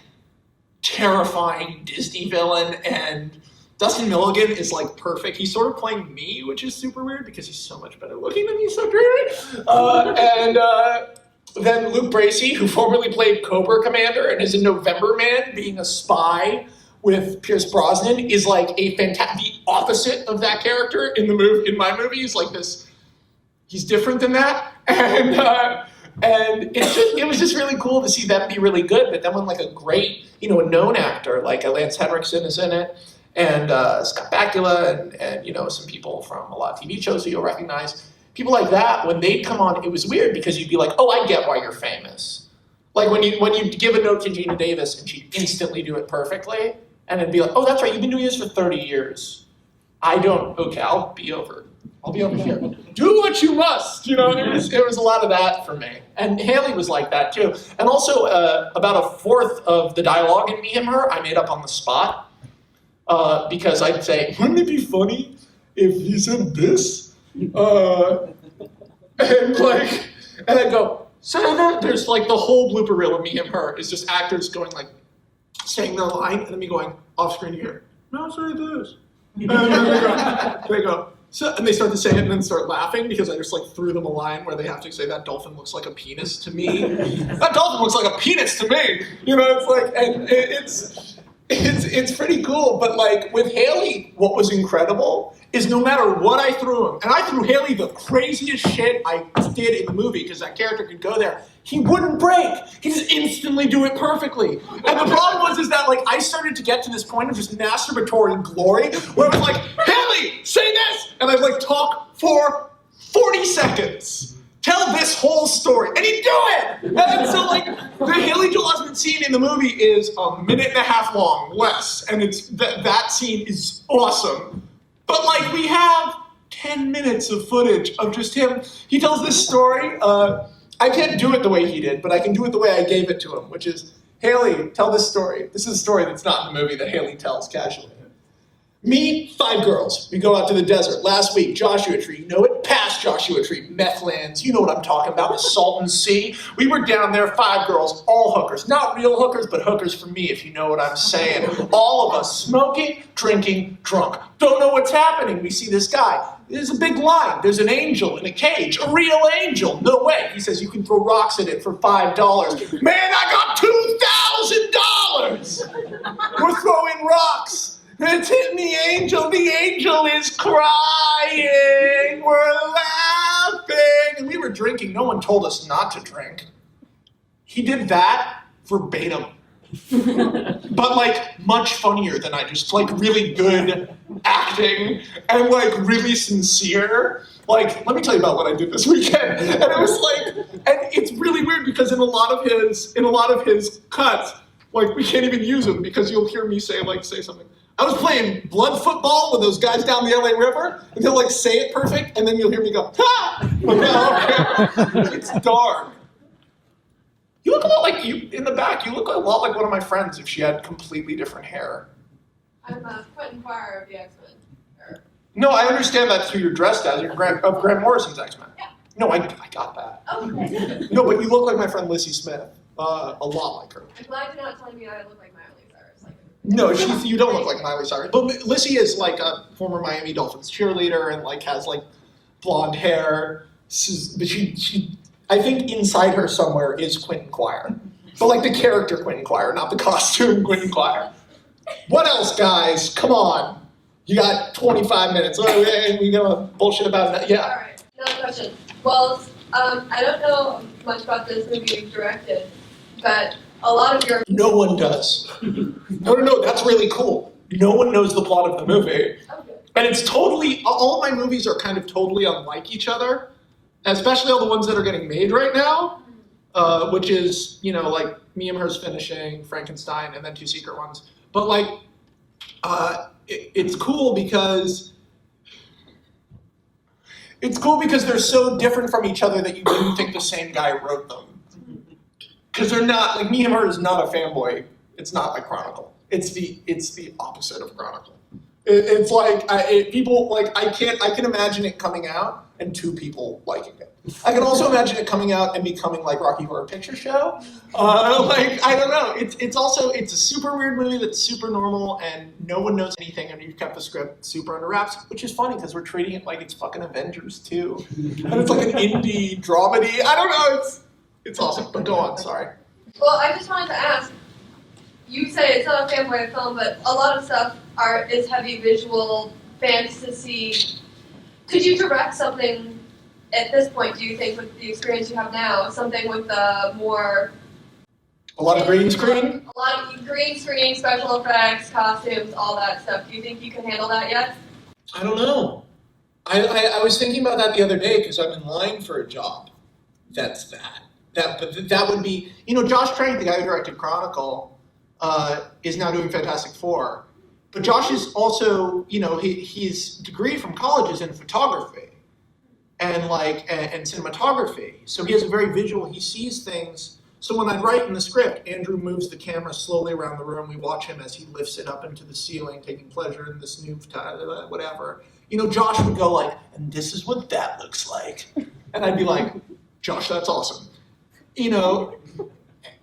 terrifying Disney villain, and Dustin Milligan is like perfect. He's sort of playing me, which is super weird because he's so much better looking than me, so dreamy. Then Luke Bracey, who formerly played Cobra Commander and is a November Man, being a spy with Pierce Brosnan, is like the opposite of that character in my movie. He's like this. He's different than that, and it was just really cool to see them be really good. But then when like a great, a known actor like Lance Henriksen is in it, and Scott Bakula, and some people from a lot of TV shows that you'll recognize. People like that, when they'd come on, it was weird because you'd be like, oh, I get why you're famous. Like when you give a note to Gina Davis and she'd instantly do it perfectly, and it'd be like, oh, that's right, you've been doing this for 30 years. I don't, okay, I'll be over here. Do what you must, it was a lot of that for me. And Haley was like that too. And also about a fourth of the dialogue in Me and Her, I made up on the spot because I'd say, wouldn't it be funny if he said this? And I'd go, so there's like the whole blooper reel of Me and Her is just actors going like, saying their line, and then me going off screen here, no, say this. And then they go, so, and they start to say it and then start laughing because I just like threw them a line where they have to say that dolphin looks like a penis to me. That dolphin looks like a penis to me. It's like, and it's pretty cool. But like with Haley, what was incredible is no matter what I threw him, and I threw Haley the craziest shit I did in the movie because that character could go there, he wouldn't break. He just instantly do it perfectly. And the problem is that like I started to get to this point of just masturbatory glory where I was like, Haley, say this! And I'd like talk for 40 seconds. Tell this whole story. And he'd do it! And then so like, the Haley Joel Osment scene in the movie is a minute and a half long, less. And it's that scene is awesome. But like we have 10 minutes of footage of just him. He tells this story. I can't do it the way he did, but I can do it the way I gave it to him, which is, Haley, tell this story. This is a story that's not in the movie that Haley tells casually. Me, 5 girls. We go out to the desert. Last week, Joshua Tree. You know it? Past Joshua Tree. Meth lands. You know what I'm talking about. The Salton Sea. We were down there, 5 girls, all hookers. Not real hookers, but hookers for me, if you know what I'm saying. All of us smoking, drinking, drunk. Don't know what's happening. We see this guy. There's a big line. There's an angel in a cage. A real angel. No way. He says you can throw rocks at it for $5. Man, I got $2,000! We're throwing rocks. It's hitting the angel. The angel is crying. We're laughing. And we were drinking. No one told us not to drink. He did that verbatim. But like much funnier than I just like really good acting and like really sincere. Like, let me tell you about what I did this weekend. And it was like, and it's really weird because in a lot of his cuts, like we can't even use them because you'll hear me say something. I was playing blood football with those guys down the LA River, and they'll like say it perfect, and then you'll hear me go, ha! Okay. It's dark. You look a lot like in the back, you look a lot like one of my friends if she had completely different hair. I'm Quentin Quire of the X-Men. No, I understand that through your dress as of Grant Morrison's X-Men. Yeah. No, I got that. Okay. No, but you look like my friend Lissy Smith. A lot like her. I'm glad you're not telling me I look like Miley Cyrus. No, you don't look like Miley Cyrus. But Lissy is like a former Miami Dolphins cheerleader and like has like blonde hair. But she I think inside her somewhere is Quentin Quire. But like the character Quentin Quire, not the costume Quentin Quire. What else, guys? Come on. You got 25 minutes. Oh, we gonna bullshit about that? Yeah. All right. Another question. Well, I don't know much about this movie you've directed, but a lot of your... No one does. No, that's really cool. No one knows the plot of the movie. Okay. And it's totally, all my movies are kind of totally unlike each other, especially all the ones that are getting made right now, which is, like Me and Her's finishing, Frankenstein, and then 2 secret ones. But like, it's cool because they're so different from each other that you wouldn't think the same guy wrote them. Because they're not, like Me and Her is not a fanboy. It's not like Chronicle. It's the opposite of Chronicle. It's like people like I can imagine it coming out and 2 people liking it. I can also imagine it coming out and becoming like Rocky Horror Picture Show. Like I don't know. It's a super weird movie that's super normal and no one knows anything and you've kept the script super under wraps, which is funny because we're treating it like it's fucking Avengers 2. And it's like an indie dramedy. I don't know. It's awesome. But go on. Sorry. Well, I just wanted to ask. You say it's not a fanboy film, but a lot of stuff is heavy visual, fantasy. Could you direct something at this point, do you think, with the experience you have now, something with more... A lot of green screen? A lot of green screen, special effects, costumes, all that stuff. Do you think you can handle that yet? I don't know. I was thinking about that the other day because I'm in line for a job. That's that. That would be... Josh Trank, the guy who directed Chronicle, is now doing Fantastic Four. But Josh is also, his degree from college is in photography and cinematography. So he has a very visual, he sees things. So when I write in the script, Andrew moves the camera slowly around the room. We watch him as he lifts it up into the ceiling, taking pleasure in this new, whatever. Josh would go like, and this is what that looks like. And I'd be like, Josh, that's awesome.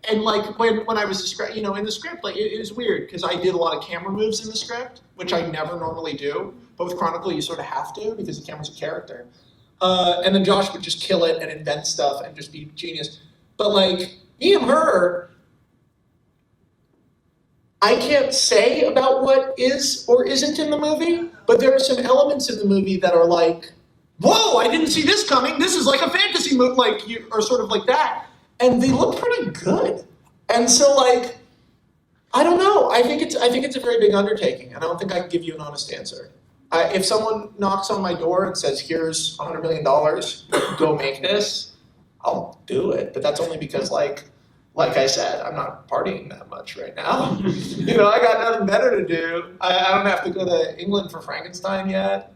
And like when I was in the script, like it was weird because I did a lot of camera moves in the script, which I never normally do. But with Chronicle, you sort of have to because the camera's a character. And then Josh would just kill it and invent stuff and just be genius. But like me and her, I can't say about what is or isn't in the movie, but there are some elements in the movie that are like, whoa, I didn't see this coming. This is like a fantasy movie, or sort of like that. And they look pretty good. And so like, I don't know. I think it's a very big undertaking, and I don't think I can give you an honest answer. If someone knocks on my door and says, here's $100 million, go make this, I'll do it. But that's only because like I said, I'm not partying that much right now. I got nothing better to do. I don't have to go to England for Frankenstein yet.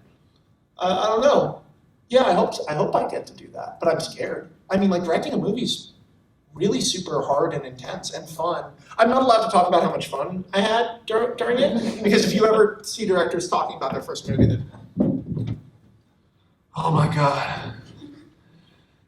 I don't know. Yeah, I hope I get to do that, but I'm scared. I mean, like directing a movie's really super hard and intense and fun. I'm not allowed to talk about how much fun I had during it, because if you ever see directors talking about their first movie, then, oh my God,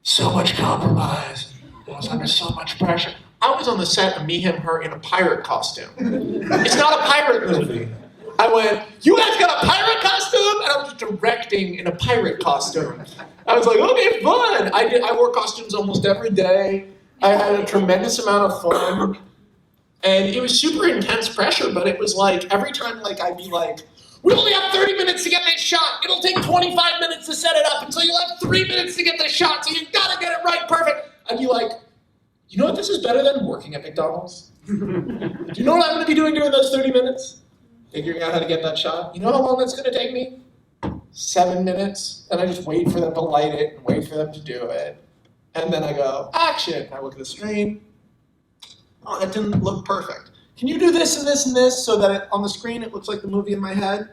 so much compromise. I was under so much pressure. I was on the set of Me, Him, Her in a pirate costume. It's not a pirate movie. I went, you guys got a pirate costume? And I was just directing in a pirate costume. I was like, okay, fun. I wore costumes almost every day. I had a tremendous amount of fun. And it was super intense pressure, but it was like, every time I'd be like, we only have 30 minutes to get this shot. It'll take 25 minutes to set it up, and so you'll have 3 minutes to get this shot, so you gotta get it right, perfect. I'd be like, you know what this is better than working at McDonald's? Do you know what I'm gonna be doing during those 30 minutes? Figuring out how to get that shot. You know how long that's gonna take me? 7 minutes. And I just wait for them to light it and wait for them to do it. And then I go, action. I look at the screen. Oh, that didn't look perfect. Can you do this and this and this so that on the screen it looks like the movie in my head?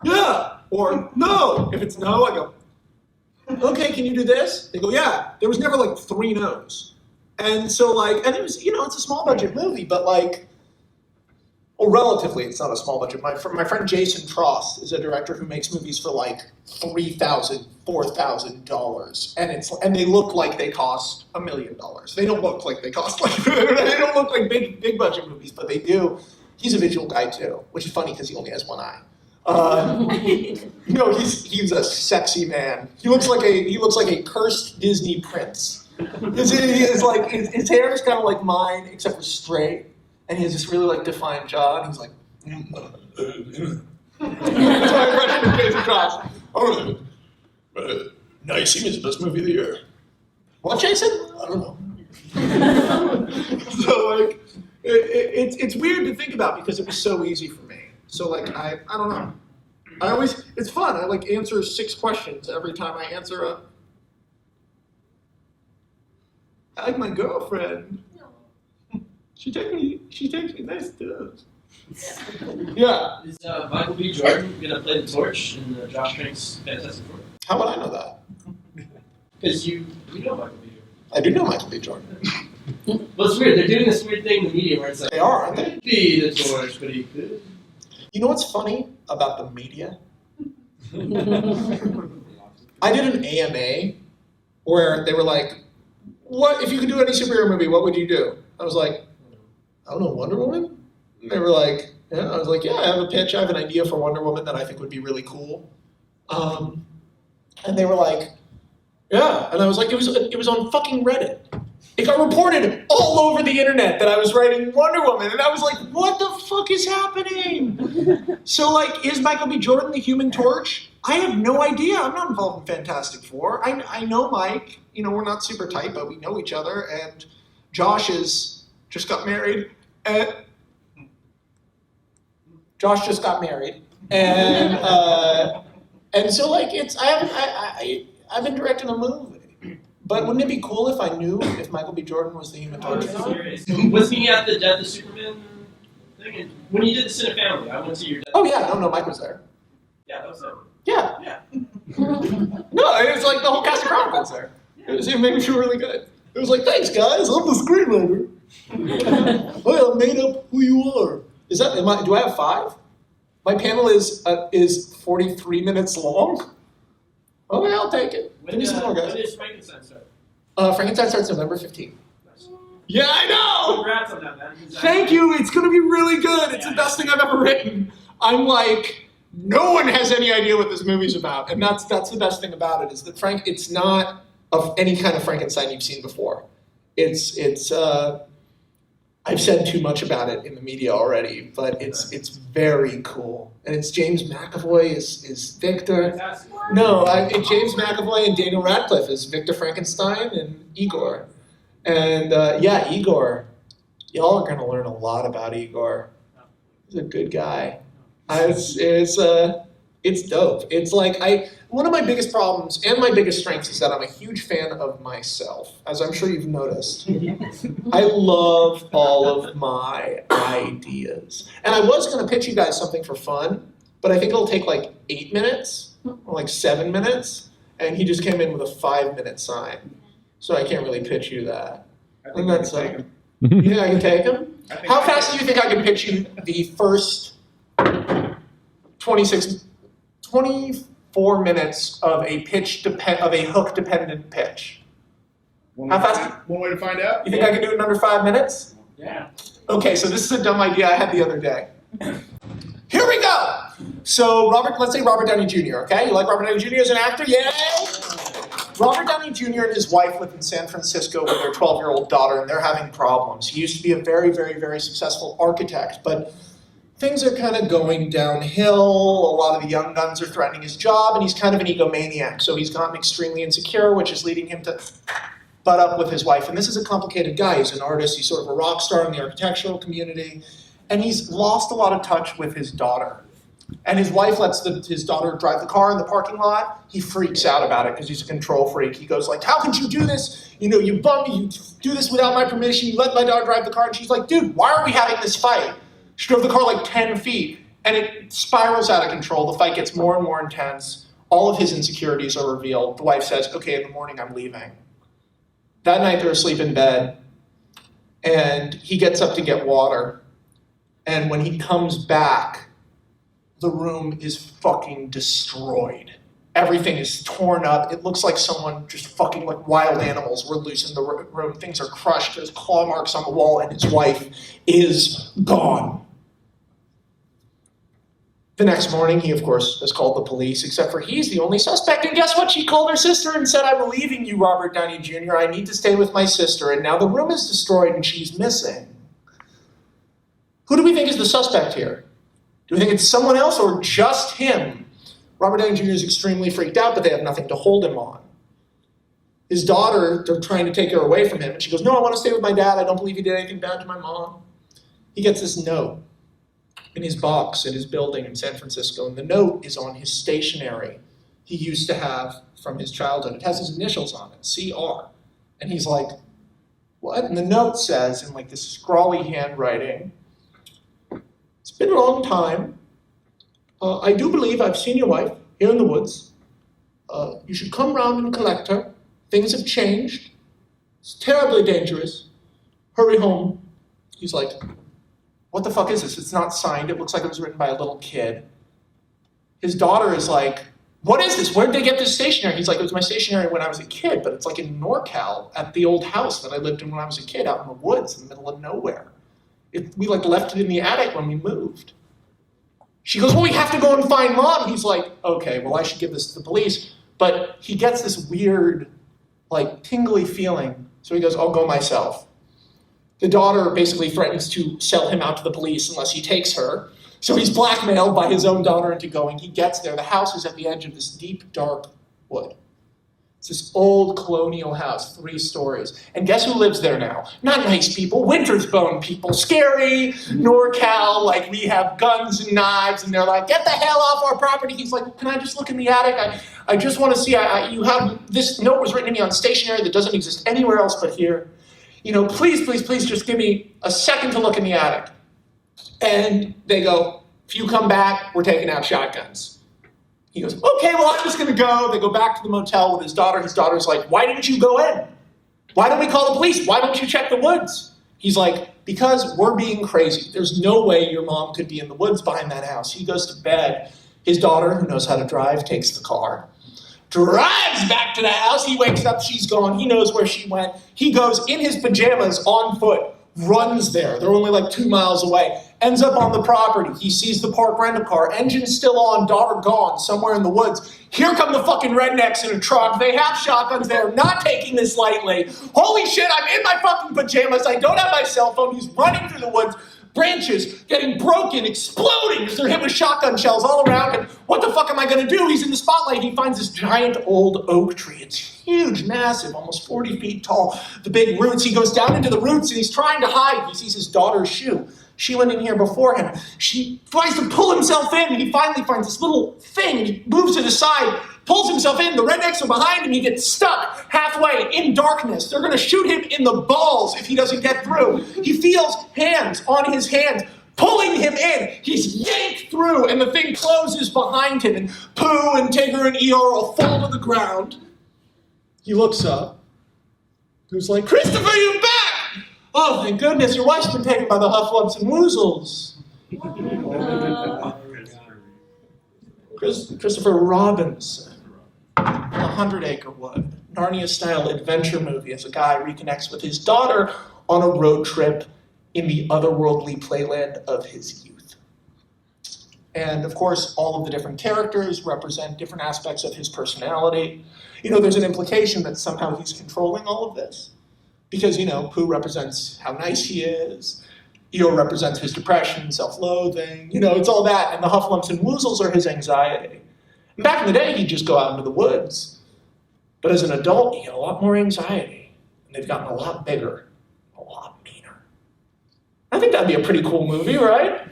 Yeah. Or no. If it's no, I go, okay, can you do this? They go, yeah. There was never 3 no's. And so and it was, it's a small budget movie, but well, relatively, it's not a small budget. My friend Jason Tross is a director who makes movies for $3,000, $4,000, and they look like they cost $1 million. They don't look like they cost they don't look like big budget movies, but they do. He's a visual guy too, which is funny because he only has one eye. He's a sexy man. He looks like a cursed Disney prince. His hair is kind of like mine, except for straight. And he has this really defined jaw, and he's like, that's my impression of Jason Cross. Oh, now you see me as the best movie of the year. What, Jason? I don't know. So it's weird to think about because it was so easy for me. So I don't know. It's fun. I answer 6 questions every time I answer I like my girlfriend. She takes me nice stuff. Yeah. Is Michael B. Jordan gonna play the Torch in the Josh Trank's Fantastic Four? How would I know that? Because you know Michael B. Jordan. I do know Michael B. Jordan. Well, it's weird. They're doing this weird thing in the media where it's like, they are, aren't they? Be the Torch, but he could. You know what's funny? about the media. I did an AMA where they were like, "What if you could do any superhero movie? What would you do?" I was like, "I don't know, Wonder Woman." And they were like, "Yeah." I was like, "Yeah, I have a pitch. I have an idea for Wonder Woman that I think would be really cool." And they were like, "Yeah," and I was like, "It was on fucking Reddit. It got reported all over the internet that I was writing Wonder Woman," and I was like, "What the fuck is happening?" So like, is Michael B. Jordan the Human Torch? I have no idea. I'm not involved in Fantastic Four. I know Mike. You know, we're not super tight, but we know each other. And Josh just got married. Josh just got married, and so like I've been directing a movie. But wouldn't it be cool if I knew if Michael B. Jordan was the Human Torch? Was he at the Death of Superman thing? And when you did the Sin of Family, I went to your death. Oh yeah, no, Mike was there. Yeah, that was it. Yeah. Yeah. No, it's like the whole cast of Chronicle was there. It made me feel really good. It was like, "Thanks guys, I'm the screenwriter." Well, I made up who you are. Do I have 5? My panel is 43 minutes long. Okay, I'll take it. Give me some more, guys. When does Frankenstein start? Frankenstein starts November 15th. Yeah, I know! Congrats on that, man. Thank you, it's gonna be really good. It's the best thing I've ever written. I'm like, no one has any idea what this movie's about. And that's the best thing about it, is that it's not of any kind of Frankenstein you've seen before. I've said too much about it in the media already, but it's very cool. And it's James McAvoy is Victor. Fantastic. No, James McAvoy and Daniel Radcliffe is Victor Frankenstein and Igor. And yeah, Igor, y'all are gonna learn a lot about Igor. He's a good guy. It's dope. It's like one of my biggest problems and my biggest strengths is that I'm a huge fan of myself, as I'm sure you've noticed. I love all of my ideas. And I was gonna pitch you guys something for fun, but I think it'll take like 8 minutes or like 7 minutes. And he just came in with a 5-minute sign. So I can't really pitch you that. I think that's You think I can take him? How fast do you think I can pitch you the first 24 minutes of a hook-dependent pitch? How fast? One way to find out? You think I can do it in under 5 minutes? Yeah. Okay, so this is a dumb idea I had the other day. Here we go! So let's say Robert Downey Jr., okay? You like Robert Downey Jr. as an actor? Yay! Robert Downey Jr. and his wife live in San Francisco with their 12-year-old daughter, and they're having problems. He used to be a very, very, very successful architect, but things are kind of going downhill. A lot of the young guns are threatening his job, and he's kind of an egomaniac, so he's gotten extremely insecure, which is leading him to butt up with his wife. And this is a complicated guy. He's an artist. He's sort of a rock star in the architectural community, and he's lost a lot of touch with his daughter. And his wife lets his daughter drive the car in the parking lot. He freaks out about it because he's a control freak. He goes like, "How could you do this? You know, you bum me. You do this without my permission. You let my daughter drive the car." And she's like, "Dude, why are we having this fight?" She drove the car like 10 feet, and it spirals out of control. The fight gets more and more intense. All of his insecurities are revealed. The wife says, "Okay, in the morning I'm leaving." That night they're asleep in bed, and he gets up to get water. And when he comes back, the room is fucking destroyed. Everything is torn up. It looks like someone just fucking, like wild animals were loose in the room. Things are crushed. There's claw marks on the wall, and his wife is gone. The next morning, he, of course, has called the police, except for he's the only suspect. And guess what? She called her sister and said, "I'm leaving you, Robert Downey Jr. I need to stay with my sister." And now the room is destroyed, and she's missing. Who do we think is the suspect here? Do we think it's someone else or just him? Robert Downey Jr. is extremely freaked out, but they have nothing to hold him on. His daughter, they're trying to take her away from him, and she goes, "No, I want to stay with my dad. I don't believe he did anything bad to my mom." He gets this note in his box at his building in San Francisco, and the note is on his stationery he used to have from his childhood. It has his initials on it, CR. And he's like, "What?" And the note says, in like this scrawly handwriting, "It's been a long time. I do believe I've seen your wife here in the woods. You should come round and collect her. Things have changed. It's terribly dangerous. Hurry home." He's like, "What the fuck is this? It's not signed. It looks like it was written by a little kid." his daughter is like, what is this? Where did they get this stationery? He's like, it was my stationery when I was a kid, but it's like in NorCal at the old house that I lived in when I was a kid out in the woods in the middle of nowhere. We like left it in the attic when we moved. She goes, well, we have to go and find Mom. He's like, okay, well, I should give this to the police. But he gets this weird, like, tingly feeling. So he goes, I'll go myself. The daughter basically threatens to sell him out to the police unless he takes her. So he's blackmailed by his own daughter into going. He gets there. The house is at the edge of this deep, dark wood. It's this old colonial house, 3 stories. And guess who lives there now? Not nice people, Winter's Bone people. Scary, NorCal, like we have guns and knives, and they're like, get the hell off our property. He's like, can I just look in the attic? I just want to see, you have, this note was written to me on stationery that doesn't exist anywhere else but here. You know, please, please, please just give me a second to look in the attic. And they go, if you come back, we're taking out shotguns. He goes, okay, well, I'm just going to go. They go back to the motel with his daughter. His daughter's like, why didn't you go in? Why don't we call the police? Why don't you check the woods? He's like, because we're being crazy. There's no way your mom could be in the woods behind that house. He goes to bed. His daughter, who knows how to drive, takes the car, drives back to the house. He wakes up, she's gone. He knows where she went. He goes in his pajamas on foot, runs there. They're only like 2 miles away. Ends up on the property. He sees the parked rental car. Engine still on, daughter gone, somewhere in the woods. Here come the fucking rednecks in a truck. They have shotguns. They're not taking this lightly. Holy shit, I'm in my fucking pajamas. I don't have my cell phone. He's running through the woods. Branches getting broken, exploding as they're hit with shotgun shells all around him. What the fuck am I going to do? He's in the spotlight. He finds this giant old oak tree. It's huge, massive, almost 40 feet tall. The big roots. He goes down into the roots and he's trying to hide. He sees his daughter's shoe. She went in here before him. She tries to pull himself in. He finally finds this little thing. He moves to the side, pulls himself in. The rednecks are behind him. He gets stuck halfway in darkness. They're going to shoot him in the balls if he doesn't get through. He feels hands on his hands pulling him in. He's yanked through, and the thing closes behind him. And Pooh and Tigger and Eeyore all fall to the ground. He looks up. He's like, Christopher, you're back! Oh, thank goodness, your wife's been taken by the Hufflumps and Woozles. Christopher Robinson, 100 Acre Wood, Narnia-style adventure movie as a guy reconnects with his daughter on a road trip in the otherworldly playland of his youth. And of course, all of the different characters represent different aspects of his personality. You know, there's an implication that somehow he's controlling all of this. Because, you know, Pooh represents how nice he is. Eeyore represents his depression, self-loathing. You know, it's all that. And the Hufflumps and Woozles are his anxiety. And back in the day, he'd just go out into the woods. But as an adult, he had a lot more anxiety. And they've gotten a lot bigger, a lot meaner. I think that'd be a pretty cool movie, right?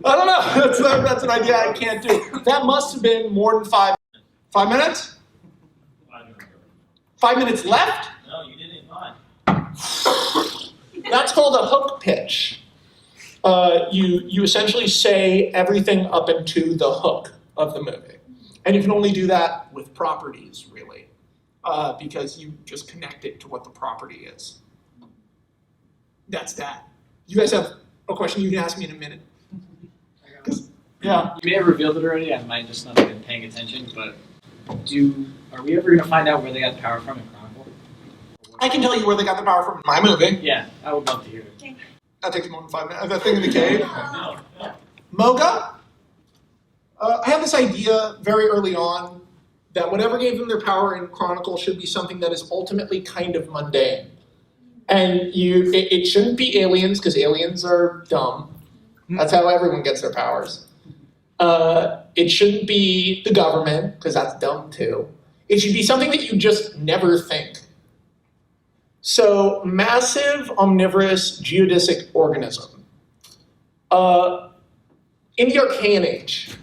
I don't know. That's an idea I can't do. That must have been more than 5 minutes? 5 minutes left? No, you did it in 5. That's called a hook pitch. You essentially say everything up into the hook of the movie. And you can only do that with properties, really, because you just connect it to what the property is. That's that. You guys have a question you can ask me in a minute? Yeah. You may have revealed it already, I might just not have been paying attention, but are we ever going to find out where they got the power from in Chronicle? I can tell you where they got the power from in my movie. Yeah, I would love to hear it. That takes more than 5 minutes. That thing in the cave. No. Moga? I had this idea very early on that whatever gave them their power in Chronicle should be something that is ultimately kind of mundane. And it shouldn't be aliens, because aliens are dumb. That's how everyone gets their powers. It shouldn't be the government, because that's dumb too. It should be something that you just never think. So, massive, omnivorous, geodesic organism. In the Archaean Age,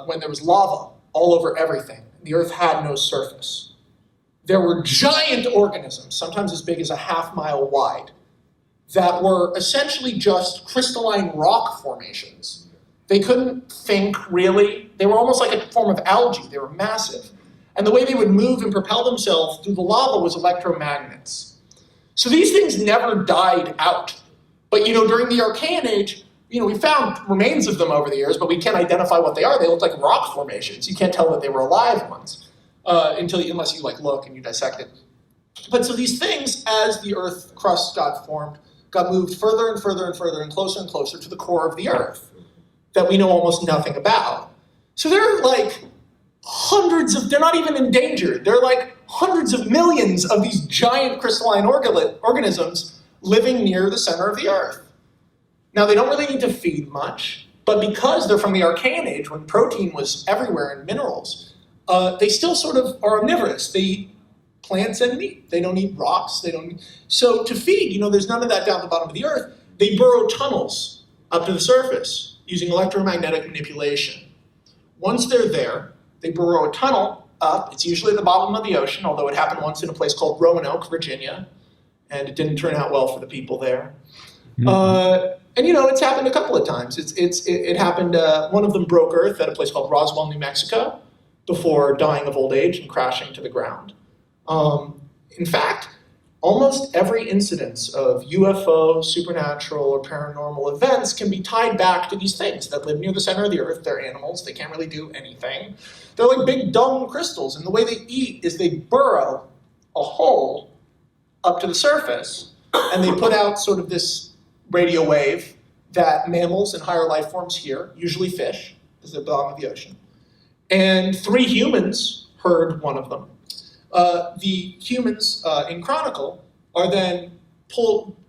when there was lava all over everything, the Earth had no surface. There were giant organisms, sometimes as big as a half-mile wide, that were essentially just crystalline rock formations. They couldn't think, really. They were almost like a form of algae. They were massive. And the way they would move and propel themselves through the lava was electromagnets. So these things never died out. But, you know, during the Archaean Age, we found remains of them over the years, but we can't identify what they are. They look like rock formations. You can't tell that they were alive ones unless you look and you dissect it. But so these things, as the Earth crust got formed, got moved further and further and further and closer to the core of the Earth that we know almost nothing about. So there are they're not even endangered. There are hundreds of millions of these giant crystalline organisms living near the center of the Earth. Now, they don't really need to feed much, but because they're from the Archaean Age, when protein was everywhere in minerals, they still sort of are omnivorous. They eat plants and meat. They don't eat rocks. So to feed, there's none of that down the bottom of the Earth. They burrow tunnels up to the surface using electromagnetic manipulation. Once they're there, they burrow a tunnel up. It's usually at the bottom of the ocean, although it happened once in a place called Roanoke, Virginia, and it didn't turn out well for the people there. And it's happened a couple of times. It happened, one of them broke Earth at a place called Roswell, New Mexico, before dying of old age and crashing to the ground. In fact, almost every incidence of UFO, supernatural, or paranormal events can be tied back to these things that live near the center of the Earth. They're animals. They can't really do anything. They're like big dumb crystals, and the way they eat is they burrow a hole up to the surface, and they put out sort of this radio wave that mammals and higher life forms hear, usually fish, because they're at the bottom of the ocean. And 3 humans heard one of them. The humans in Chronicle are then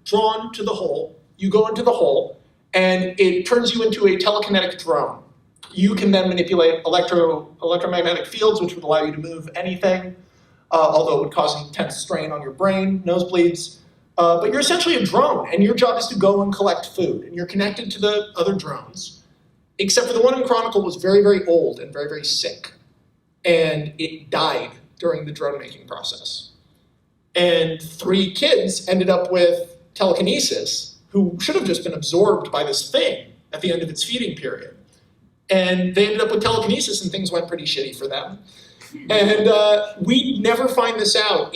drawn to the hole. You go into the hole, and it turns you into a telekinetic drone. You can then manipulate electromagnetic fields, which would allow you to move anything, although it would cause an intense strain on your brain, nosebleeds. But you're essentially a drone, and your job is to go and collect food. And you're connected to the other drones, except for the one in Chronicle was very, very old and very, very sick. And it died during the drone making process. And 3 kids ended up with telekinesis, who should have just been absorbed by this thing at the end of its feeding period. And they ended up with telekinesis, and things went pretty shitty for them. And we never find this out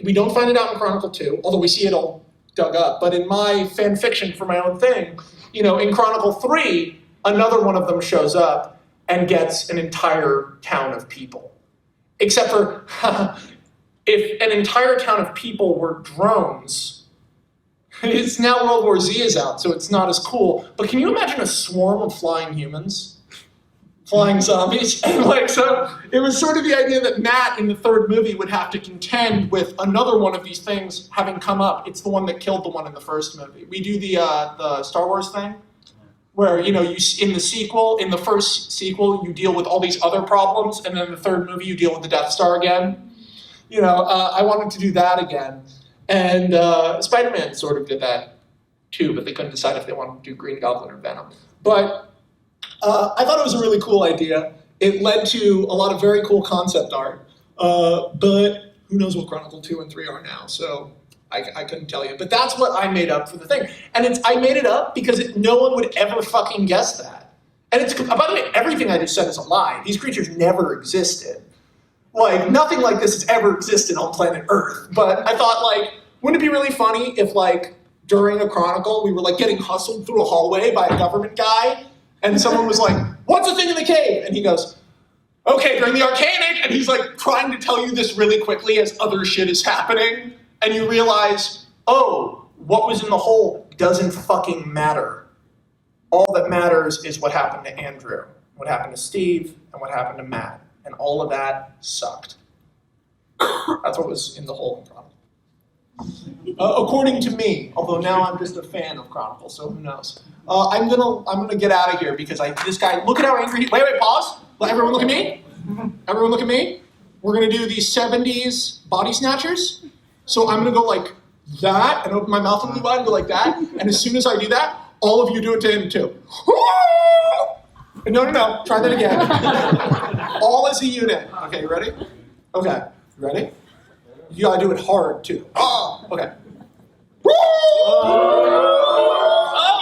we don't find it out in Chronicle 2, although we see it all dug up. But in my fan fiction for my own thing, in Chronicle 3, another one of them shows up and gets an entire town of people. Except for if an entire town of people were drones, it's now World War Z is out, so it's not as cool. But can you imagine a swarm of flying humans? Flying zombies? And so it was sort of the idea that Matt in the 3rd movie would have to contend with another one of these things having come up. It's the one that killed the one in the 1st movie. We do the Star Wars thing, where in the 1st sequel, you deal with all these other problems, and then in the 3rd movie, you deal with the Death Star again. I wanted to do that again. And Spider-Man sort of did that too, but they couldn't decide if they wanted to do Green Goblin or Venom. But I thought it was a really cool idea. It led to a lot of very cool concept art, but who knows what Chronicle 2 and 3 are now, so I couldn't tell you. But that's what I made up for the thing. And I made it up because no one would ever fucking guess that. And by the way, everything I just said is a lie. These creatures never existed. Nothing like this has ever existed on planet Earth. But I thought, wouldn't it be really funny if, during a Chronicle, we were, getting hustled through a hallway by a government guy, and someone was like, "What's the thing in the cave?" And he goes, "Okay, during the Archaean Age," and he's, trying to tell you this really quickly as other shit is happening, and you realize, oh, what was in the hole doesn't fucking matter. All that matters is what happened to Andrew, what happened to Steve, and what happened to Matt. And all of that sucked. That's what was in the hole in Chronicle. According to me, although now I'm just a fan of Chronicle, so who knows. I'm gonna get out of here because this guy, look at how angry wait, pause. Everyone look at me. Everyone look at me. We're gonna do these 70s body snatchers. So I'm gonna go like that and open my mouth really wide and go like that. And as soon as I do that, all of you do it to him too. No. Try that again. All as a unit. Okay, you ready? Okay, you ready? You gotta do it hard too. Oh, okay. That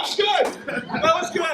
was good. That was good.